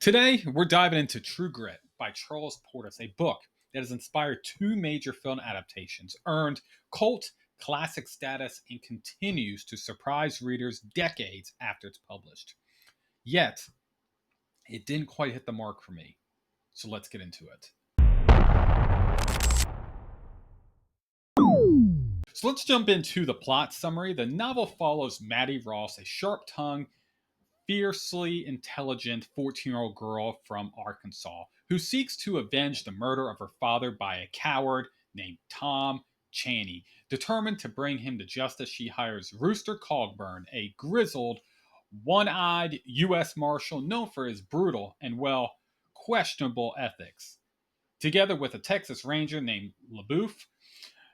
Today, we're diving into True Grit by Charles Portis, a book that has inspired two major film adaptations, earned cult classic status, and continues to surprise readers decades after it's published. Yet, it didn't quite hit the mark for me. So let's get into it. So let's jump into the plot summary. The novel follows Mattie Ross, a sharp tongued, fiercely intelligent 14-year-old girl from Arkansas who seeks to avenge the murder of her father by a coward named Tom Chaney. Determined to bring him to justice, she hires Rooster Cogburn, a grizzled, one eyed U.S. Marshal known for his brutal and, well, questionable ethics. Together with a Texas Ranger named LaBouffe,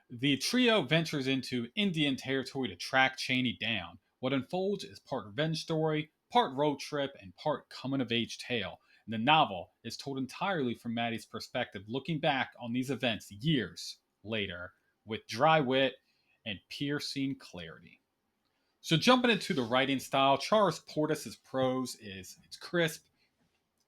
the trio ventures into Indian territory to track Cheney down. What unfolds is part revenge story, part road trip, and part coming of age tale. And the novel is told entirely from Maddie's perspective, looking back on these events years later with dry wit and piercing clarity. So jumping into the writing style, Charles Portis's prose is it's crisp,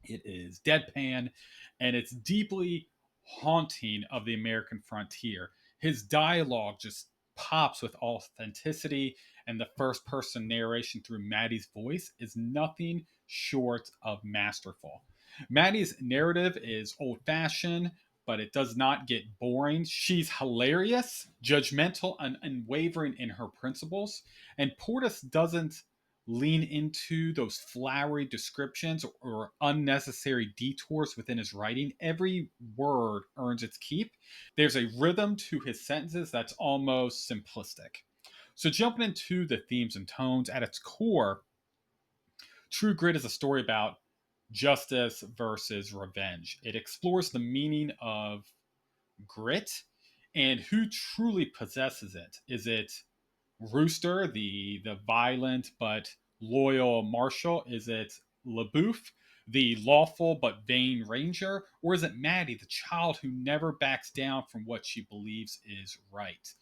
it is deadpan, and it's deeply haunting of the American frontier. His dialogue just pops with authenticity, and the first person narration through Maddie's voice is nothing short of masterful. Maddie's narrative is old fashioned, but it does not get boring. She's hilarious, judgmental, and unwavering in her principles, and Portis doesn't lean into those flowery descriptions or unnecessary detours within his writing. Every word earns its keep. There's a rhythm to his sentences that's almost simplistic. So, jumping into the themes and tones, at its core, True Grit is a story about justice versus revenge. It explores the meaning of grit and who truly possesses it. Is it Rooster, the violent but loyal marshal? Is it LaBouffe, the lawful but vain ranger? Or is it Maddie, the child who never backs down from what she believes is right?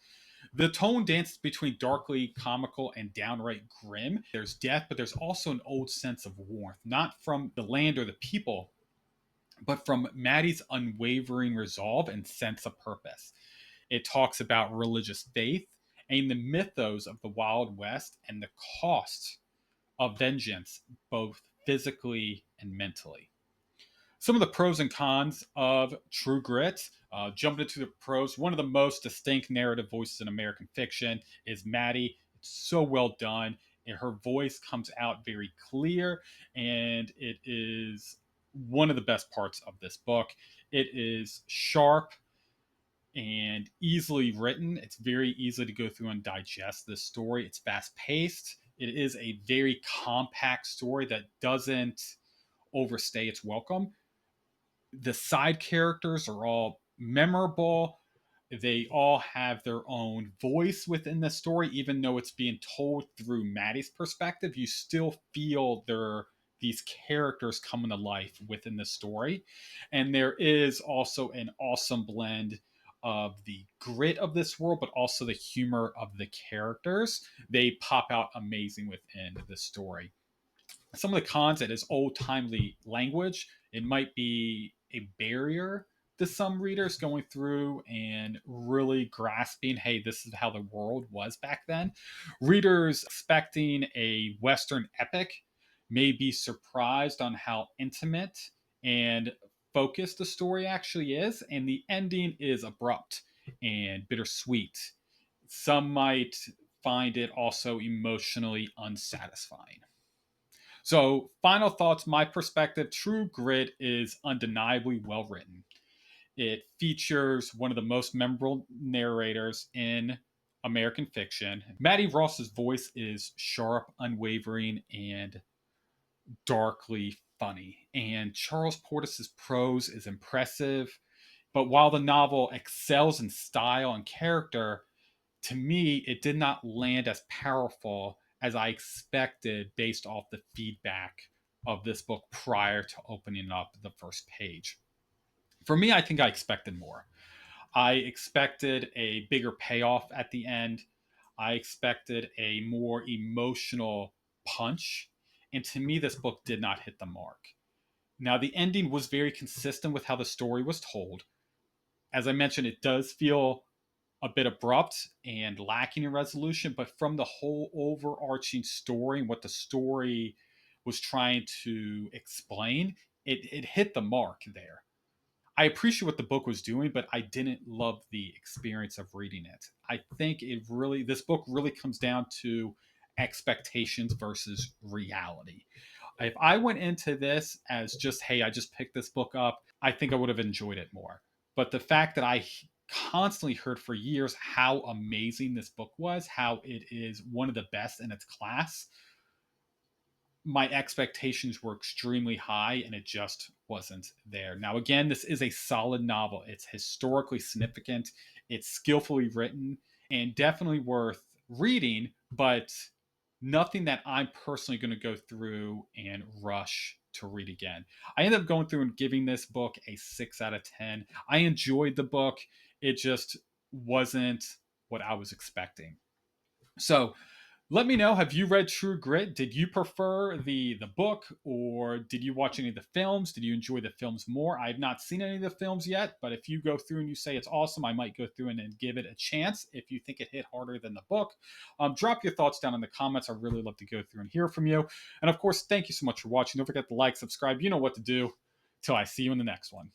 The tone dances between darkly comical and downright grim. There's death, but there's also an old sense of warmth, not from the land or the people, but from Maddie's unwavering resolve and sense of purpose. It talks about religious faith and the mythos of the Wild West and the cost of vengeance, both physically and mentally. Some of the pros and cons of True Grit. Jumping into the pros, one of the most distinct narrative voices in American fiction is Maddie. It's so well done. And her voice comes out very clear, and it is one of the best parts of this book. It is sharp and easily written. It's very easy to go through and digest this story. It's fast paced. It is a very compact story that doesn't overstay its welcome. The side characters are all memorable. They all have their own voice within the story, even though it's being told through Maddie's perspective. You still feel these characters coming to life within the story. And there is also an awesome blend of the grit of this world, but also the humor of the characters. They pop out amazing within the story. Some of the cons, it is old timely language. It might be a barrier to some readers going through and really grasping, hey, this is how the world was back then. Readers expecting a Western epic may be surprised on how intimate and focused the story actually is, and the ending is abrupt and bittersweet. Some might find it also emotionally unsatisfying. So, final thoughts, my perspective, True Grit is undeniably well written. It features one of the most memorable narrators in American fiction. Mattie Ross's voice is sharp, unwavering, and darkly funny. And Charles Portis's prose is impressive. But while the novel excels in style and character, to me, it did not land as powerful as I expected based off the feedback of this book prior to opening up the first page. For me, I think I expected more. I expected a bigger payoff at the end. I expected a more emotional punch. And to me, this book did not hit the mark. Now, the ending was very consistent with how the story was told. As I mentioned, it does feel a bit abrupt and lacking in resolution, but from the whole overarching story and what the story was trying to explain, it hit the mark there. I appreciate what the book was doing, but I didn't love the experience of reading it. I think this book really comes down to expectations versus reality. If I went into this as just, hey, I just picked this book up, I think I would have enjoyed it more. But the fact that I constantly heard for years how amazing this book was, how it is one of the best in its class, my expectations were extremely high and it just wasn't there. Now, again, this is a solid novel. It's historically significant, it's skillfully written, and definitely worth reading, but nothing that I'm personally going to go through and rush to read again. I ended up going through and giving this book a 6 out of 10. I enjoyed the book, it just wasn't what I was expecting. So, let me know. Have you read True Grit? Did you prefer the book, or did you watch any of the films? Did you enjoy the films more? I have not seen any of the films yet, but if you go through and you say it's awesome, I might go through and give it a chance if you think it hit harder than the book. Drop your thoughts down in the comments. I really love to go through and hear from you. And of course, thank you so much for watching. Don't forget to like, subscribe. You know what to do. Till I see you in the next one.